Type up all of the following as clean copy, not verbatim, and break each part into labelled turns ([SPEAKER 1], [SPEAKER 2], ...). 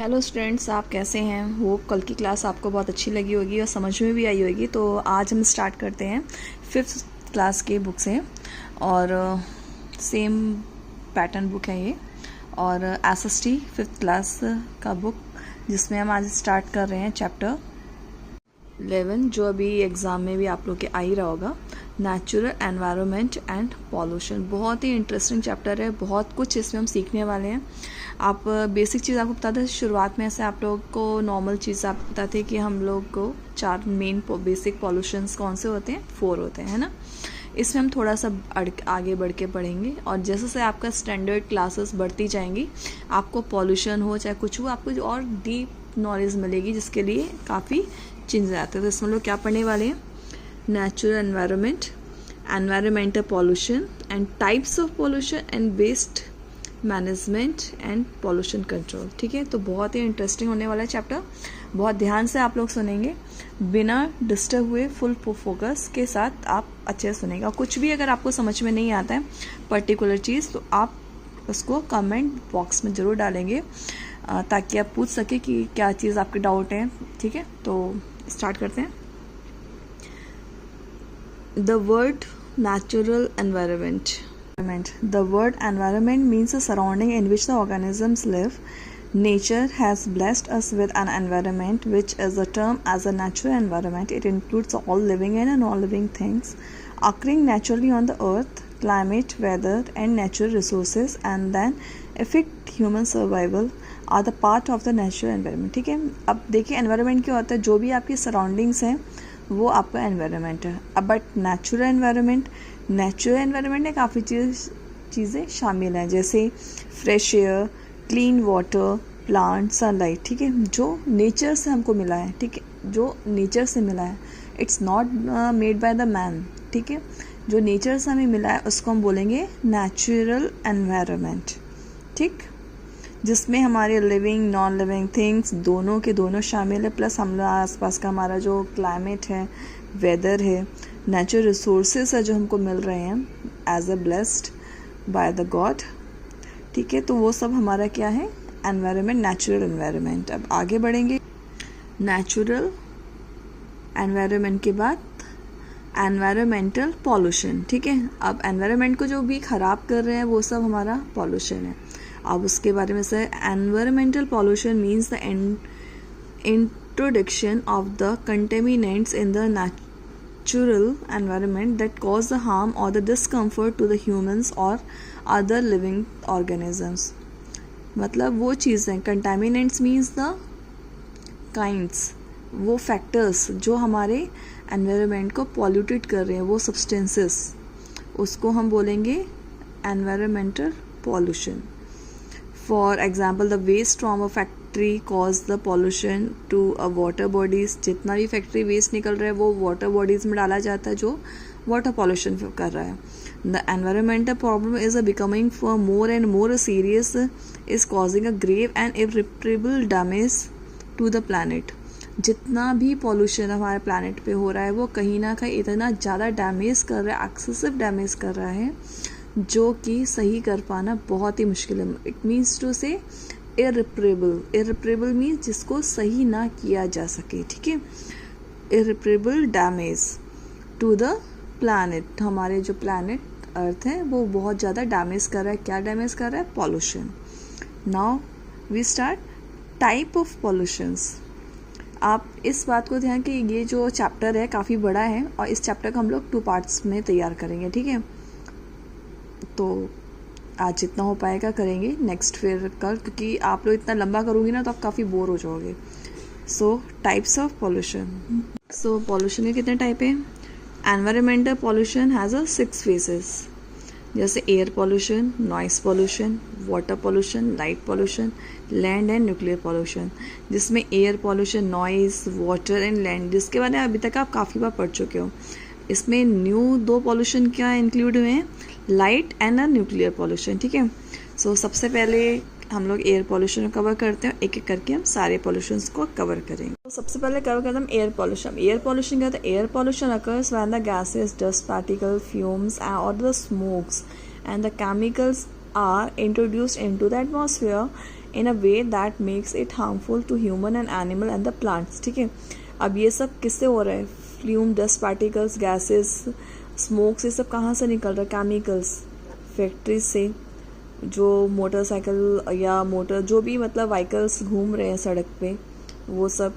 [SPEAKER 1] Hello students, आप कैसे हैं? होप कल की क्लास आपको बहुत अच्छी लगी होगी और समझ में भी आई होगी। तो आज हम स्टार्ट करते हैं 5th क्लास के बुक से और सेम पैटर्न बुक है ये और एसएसटी 5th क्लास का बुक, जिसमें हम आज स्टार्ट कर रहे हैं चैप्टर 11, जो अभी एग्ज़ाम में भी आप लोग के आ ही रहा होगा, नेचुरल एनवायरनमेंट एंड पॉल्यूशन। बहुत ही इंटरेस्टिंग चैप्टर है, बहुत कुछ इसमें हम सीखने वाले हैं। आप बेसिक चीज़ आपको बताते हैं, शुरुआत में ऐसे आप लोग को नॉर्मल चीज़ आप बताते हैं कि हम लोग को 4 मेन बेसिक पॉल्यूशंस कौन से होते हैं, 4 होते हैं, है ना। इसमें हम थोड़ा सा आगे बढ़ के पढ़ेंगे और जैसे से आपका स्टैंडर्ड क्लासेस बढ़ती जाएंगी, आपको पॉल्यूशन हो चाहे कुछ हो, आपको और डीप नॉलेज मिलेगी, जिसके लिए काफ़ी चेंजेस आते हैं। तो इसमें लोग क्या पढ़ने वाले हैं? Natural environment, environmental pollution and types of pollution and waste management and pollution control. ठीक है, तो बहुत ही इंटरेस्टिंग होने वाला है चैप्टर। बहुत ध्यान से आप लोग सुनेंगे, बिना डिस्टर्ब हुए, फुल फोकस के साथ आप अच्छे से सुनेंगे। कुछ भी अगर आपको समझ में नहीं आता है पर्टिकुलर चीज़, तो आप उसको कमेंट बॉक्स में ज़रूर डालेंगे ताकि आप पूछ सके कि क्या चीज़ आपके डाउट है। ठीक है, तो स्टार्ट करते हैं। The word natural environment. The word environment means the surrounding in which the organisms live. Nature has blessed us with an environment which is a term as a natural environment. It includes all living and non-living things occurring naturally on the earth, climate, weather and natural resources and then affect human survival are the part of the natural environment. ठीक है, अब देखिए environment क्या होता है, जो भी आपकी surroundings हैं वो आपका environment है। अब बट नेचुरल एनवायरनमेंट में काफ़ी चीज़ें शामिल हैं, जैसे fresh air, clean water, plant, sunlight. ठीक है, जो नेचर से हमको मिला है। ठीक है, जो नेचर से मिला है, it's not made by the man. ठीक है, जो नेचर से हमें मिला है उसको हम बोलेंगे नेचुरल एनवायरनमेंट। ठीक, जिसमें हमारे लिविंग नॉन लिविंग थिंग्स दोनों के दोनों शामिल है, प्लस हम आसपास का हमारा जो क्लाइमेट है, वेदर है, नेचुरल रिसोर्सेज है जो हमको मिल रहे हैं as a blessed by the God. ठीक है, तो वो सब हमारा क्या है? Environment, natural environment. अब आगे बढ़ेंगे। नेचुरल एनवायरनमेंट के बाद एनवायरमेंटल पॉल्यूशन। ठीक है, अब एनवायरनमेंट को जो भी ख़राब कर रहे हैं वो सब हमारा पॉल्यूशन है। अब उसके बारे में से environmental pollution means the introduction of the contaminants in the natural environment that cause the harm or the discomfort to the humans or other living organisms। मतलब वो चीज़ें, contaminants means the kinds, वो factors जो हमारे environment को polluted कर रहे हैं, वो substances, उसको हम बोलेंगे environmental pollution। For example, the waste from a factory cause the pollution to a water bodies। जितना भी फैक्ट्री वेस्ट निकल रहा है वो वाटर बॉडीज़ में डाला जाता है, जो वाटर पॉल्यूशन कर रहा है। The environmental problem is a becoming for more and more serious, is causing a grave and irreparable damage to the planet. जितना भी पॉल्यूशन हमारे प्लानट पे हो रहा है वो कहीं ना कहीं इतना ज़्यादा डैमेज कर रहा है, एक्सेसिव डैमेज कर रहा है, जो कि सही कर पाना बहुत ही मुश्किल है। इट मीन्स टू से इरिपरेबल मीन्स जिसको सही ना किया जा सके। ठीक है, इरिपरेबल डैमेज टू द प्लैनेट, हमारे जो प्लैनेट अर्थ है वो बहुत ज़्यादा डैमेज कर रहा है। क्या डैमेज कर रहा है? Pollution. Now we start type of pollutions. आप इस बात को ध्यान कि ये जो चैप्टर है काफ़ी बड़ा है और इस चैप्टर को हम लोग 2 पार्ट्स में तैयार करेंगे। ठीक है, तो आज जितना हो पाएगा करेंगे, नेक्स्ट फिर कल, क्योंकि आप लोग इतना लंबा करूँगी ना तो आप काफ़ी बोर हो जाओगे। So types of pollution. So pollution के कितने टाइप हैं? Environmental pollution has a 6 phases, जैसे air pollution, noise pollution, water pollution, light pollution, land and nuclear pollution. जिसमें air pollution, noise, water and land, जिसके बारे में अभी तक आप काफ़ी बार पढ़ चुके हो। इसमें न्यू 2 पॉल्यूशन क्या इंक्लूड हुए हैं? Light and nuclear pollution. ठीक है, सो सबसे पहले हम लोग एयर पॉल्यूशन को कवर करते हैं, एक एक करके हम सारे पॉल्यूशंस को कवर करेंगे। तो सबसे पहले कवर करते हैं एयर पॉल्यूशन। एयर पॉल्यूशन क्या होता है? Air pollution occurs when the gases, dust particle, fumes और the smokes and the chemicals are introduced into the atmosphere in a way that makes it harmful to human and animal and the plants. ठीक है, अब ये सब किससे हो रहा है? Flume, dust particles, gases, smokes, ये सब कहाँ से निकल रहा है? केमिकल्स, फैक्ट्रीज से, जो मोटरसाइकिल या मोटर जो भी मतलब व्हीकल्स घूम रहे हैं सड़क पे वो सब,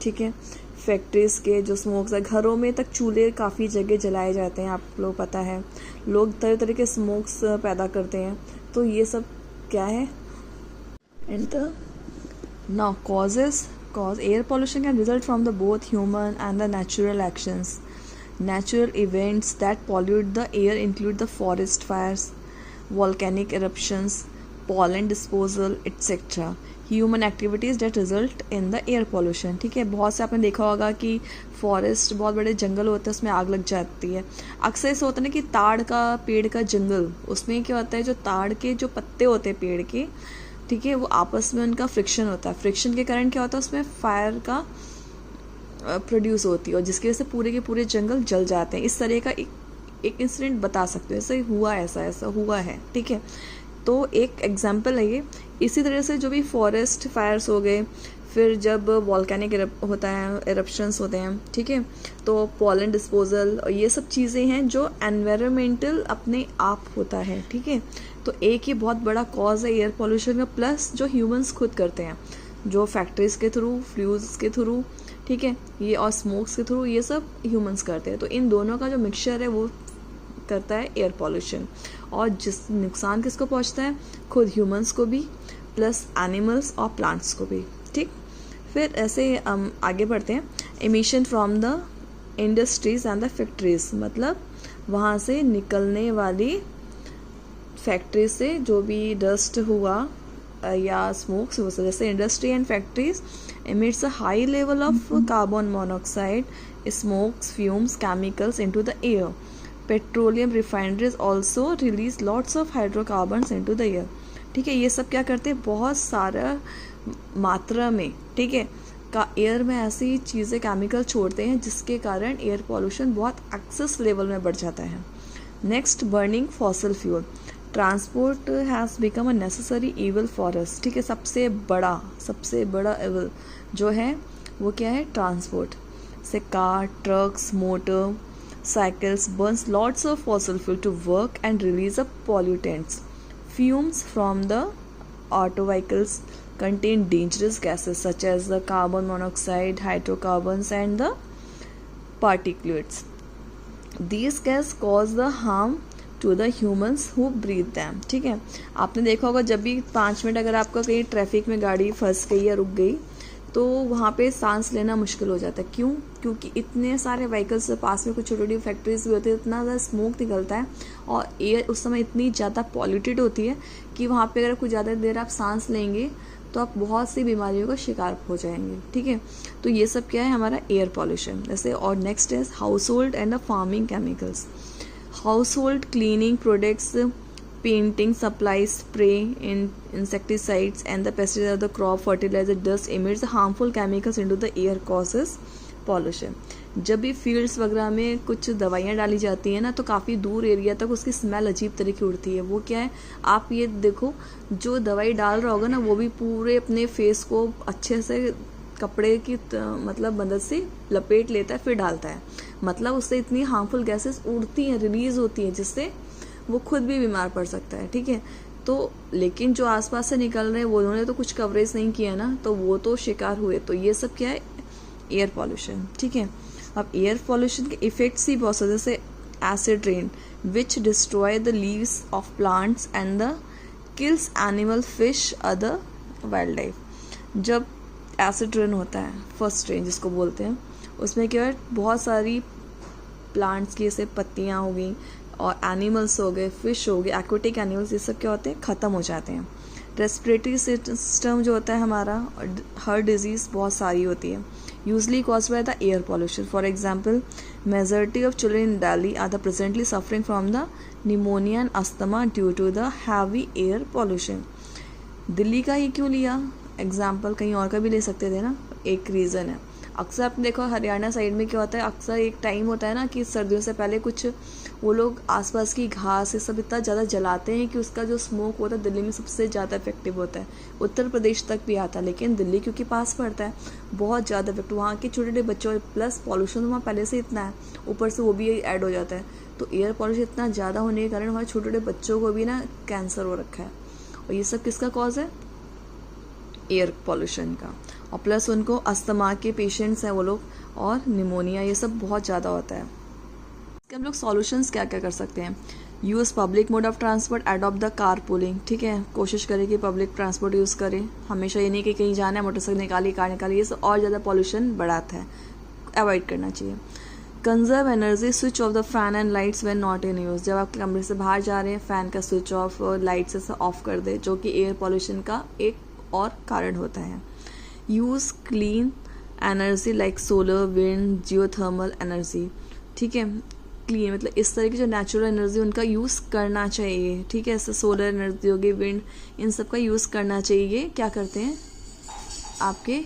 [SPEAKER 1] ठीक है, फैक्ट्रीज़ के जो स्मोक्स है, घरों में तक चूल्हे काफ़ी जगह जलाए जाते हैं, आप लोग पता है, लोग तरह तरह के स्मोक्स पैदा करते हैं, तो ये सब क्या है? And the now cause air pollution can result from the both human and the natural actions. Natural events that pollute the air include the forest fires, volcanic eruptions, pollen disposal, etc. Human activities that result in the air pollution. ठीक है, बहुत से आपने देखा होगा कि forest, बहुत बड़े जंगल होते हैं, उसमें आग लग जाती है. अक्सर ऐसा होता है ना कि ताड़ का पेड़ का जंगल, उसमें क्या होता है, जो ताड़ के जो पत्ते होते हैं पेड़ के, ठीक है, वो आपस में उनका फ्रिक्शन होता है. फ्रिक्शन के कारण क्या होता है, उसमें फायर का प्रोड्यूस होती है और जिसकी वजह से पूरे के पूरे जंगल जल जाते हैं. इस तरह का एक इंसिडेंट बता सकते हो, ऐसा हुआ, ऐसा हुआ है. ठीक है, तो एक एग्जांपल है ये. इसी तरह से जो भी फॉरेस्ट फायर्स हो गए, फिर जब वॉल्केनिक होता है, एरप्शंस होते हैं, ठीक है, तो पॉलन डिस्पोजल, और ये सब चीज़ें हैं जो एनवायरमेंटल अपने आप होता है. ठीक है, तो एक ही बहुत बड़ा कॉज है एयर पॉल्यूशन का, प्लस जो ह्यूमंस खुद करते हैं, जो फैक्ट्रीज़ के थ्रू, फ्यूल्स के थ्रू, ठीक है, ये और स्मोक्स के थ्रू, ये सब ह्यूमंस करते हैं. तो इन दोनों का जो मिक्सचर है वो करता है एयर पॉल्यूशन. और जिस नुकसान किसको पहुंचता है, खुद ह्यूमंस को भी, प्लस एनिमल्स और प्लांट्स को भी. ठीक, फिर ऐसे हम आगे बढ़ते हैं. Emission from the industries and the factories, मतलब वहाँ से निकलने वाली फैक्ट्री से जो भी डस्ट हुआ या स्मोक्स, जैसे industry and factories emits a high level of carbon monoxide, smokes, fumes, chemicals into the air. Petroleum refineries also release lots of hydrocarbons into the air. ठीक है, ये सब क्या करते हैं, बहुत सारा मात्रा में, ठीक है, का एयर में ऐसी चीज़ें, केमिकल छोड़ते हैं जिसके कारण एयर पॉल्यूशन बहुत एक्सेस लेवल में बढ़ जाता है. Next, burning fossil fuel. Transport has become a necessary evil for us. ठीक है, सबसे बड़ा इवल जो है वो क्या है, ट्रांसपोर्ट. से car, trucks, motorcycles burns lots of fossil fuel to work and release a pollutants. Fumes from the auto vehicles contain dangerous gases such as the carbon monoxide, hydrocarbons and the particulates. These gases cause the harm to the humans who breathe them. ठीक है, आपने देखा होगा जब भी 5 minute अगर आपका कहीं ट्रैफिक में गाड़ी फंस गई या रुक गई तो वहाँ पे सांस लेना मुश्किल हो जाता है. क्यों? क्योंकि इतने सारे व्हीकल्स के पास में, कुछ छोटी छोटी फैक्ट्रीज भी होती है, इतना ज़्यादा स्मोक निकलता है और एयर उस समय इतनी ज़्यादा पॉल्यूटेड होती है कि वहाँ पे अगर कुछ ज़्यादा देर आप सांस लेंगे तो आप बहुत सी बीमारियों का शिकार हो जाएंगे. ठीक है, तो ये सब क्या है, हमारा एयर पॉल्यूशन. जैसे और नेक्स्ट है house hold and the farming chemicals. House hold cleaning products, painting supplies, spray, insecticides and the pesticides of the crop fertilizer dust emits harmful chemicals into the air, causes pollution. जब भी fields वगैरह में कुछ दवाइयाँ डाली जाती हैं ना, तो काफ़ी दूर एरिया तक उसकी स्मेल अजीब तरह की उड़ती है. वो क्या है, आप ये देखो, जो दवाई डाल रहा होगा ना वो भी पूरे अपने फेस को अच्छे से कपड़े की मतलब मदद से लपेट लेता है, फिर डालता है. मतलब उससे इतनी हार्मफुल गैसेस उड़ती हैं, रिलीज होती हैं, जिससे वो खुद भी बीमार पड़ सकता है. ठीक है, तो लेकिन जो आसपास से निकल रहे हैं वो उन्होंने तो कुछ कवरेज नहीं किया ना, तो वो तो शिकार हुए. तो ये सब क्या है, एयर पॉल्यूशन. ठीक है, अब एयर पॉल्यूशन के इफेक्ट्स ही बहुत सारे, जैसे acid rain which destroy the leaves of plants and the kills animal, fish, other wild life. जब एसिड रेन होता है, फर्स्ट रेन जिसको बोलते हैं, उसमें क्या है, बहुत सारी प्लांट्स की जैसे पत्तियाँ हो गई और एनिमल्स हो गए, फिश हो गए, एक्वेटिक एनिमल्स, ये सब क्या होते हैं, ख़त्म हो जाते हैं. रेस्पिरेटरी सिस्टम जो होता है हमारा, हर डिजीज़ बहुत सारी होती है, usually caused by the air pollution. For example, majority of children in Delhi are the presently suffering from the pneumonia and asthma due to the heavy air pollution. Delhi का ही क्यों लिया एग्जाम्पल, कहीं और का भी ले सकते थे ना. एक रीज़न है, अक्सर आपने देखो हरियाणा साइड में क्या होता है, अक्सर एक टाइम होता है ना कि सर्दियों से पहले कुछ वो लोग आसपास की घास ये सब इतना ज़्यादा जलाते हैं कि उसका जो स्मोक होता है दिल्ली में सबसे ज़्यादा इफेक्टिव होता है। उत्तर प्रदेश तक भी आता है, लेकिन दिल्ली क्योंकि पास पड़ता है बहुत ज़्यादा इफेक्ट, वहाँ के छोटे छोटे बच्चों प्लस पॉल्यूशन वहाँ पहले से इतना है, ऊपर से वो भी ऐड हो जाता है। तो एयर पॉल्यूशन इतना ज़्यादा होने के कारण हमारे छोटे छोटे बच्चों को भी ना कैंसर हो रखा है, और ये सब किसका कॉज है, एयर पॉल्यूशन का। और प्लस उनको अस्थमा के पेशेंट्स हैं वो लोग, और निमोनिया, ये सब बहुत ज़्यादा होता है। इसके हम लोग सॉल्यूशंस क्या क्या कर सकते हैं, use public mode of transport, adopt the car pooling, ठीक है, कोशिश करें कि पब्लिक ट्रांसपोर्ट यूज़ करें, हमेशा ये नहीं कि कहीं जाना है मोटरसाइकिल निकाली कार निकाली, ये सब और ज़्यादा पॉल्यूशन बढ़ाता है, अवॉइड करना चाहिए। Conserve energy, switch off the fan and lights when not in use, जब आप कमरे से बाहर जा रहे हैं फैन का स्विच ऑफ और लाइट से ऑफ कर दे, जो कि एयर पॉल्यूशन का एक और कारण होता है। Use clean energy like solar, wind, geothermal energy, ठीक है, क्लीन मतलब इस तरह की जो नेचुरल एनर्जी उनका यूज़ करना चाहिए, ठीक है, जैसे सोलर एनर्जी होगी, विंड, इन सब का यूज़ करना चाहिए। क्या करते हैं, आपके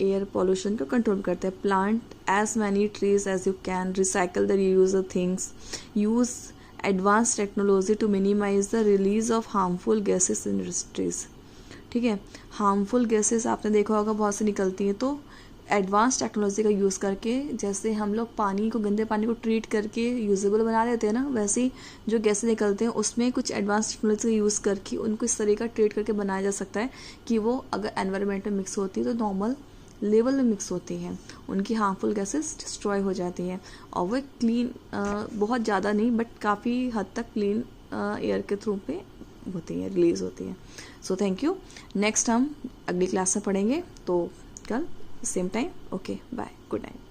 [SPEAKER 1] एयर पॉल्यूशन को कंट्रोल करते हैं। Plant as many trees as you can, recycle the reuse of things, use advance technology to minimize the release of harmful gases in industries, ठीक है, हार्मफुल गैसेस आपने देखा होगा बहुत सी निकलती हैं, तो एडवांस टेक्नोलॉजी का यूज़ करके, जैसे हम लोग पानी को, गंदे पानी को ट्रीट करके यूजेबल बना देते हैं ना, वैसे ही जो गैसें निकलते हैं उसमें कुछ एडवांस टेक्नोलॉजी का यूज़ करके उनको इस तरीके का ट्रीट करके बनाया जा सकता है कि वो अगर एनवायरनमेंट में मिक्स होती है तो नॉर्मल लेवल में मिक्स होती हैं, उनकी हार्मफुल गैसेस डिस्ट्रॉय हो जाती हैं, और वो क्लीन बहुत ज़्यादा नहीं बट काफ़ी हद तक क्लीन एयर के थ्रू पे होती हैं, रिलीज होती हैं। सो थैंक यू, नेक्स्ट हम अगली क्लास में पढ़ेंगे, तो कल same time, okay bye, good night.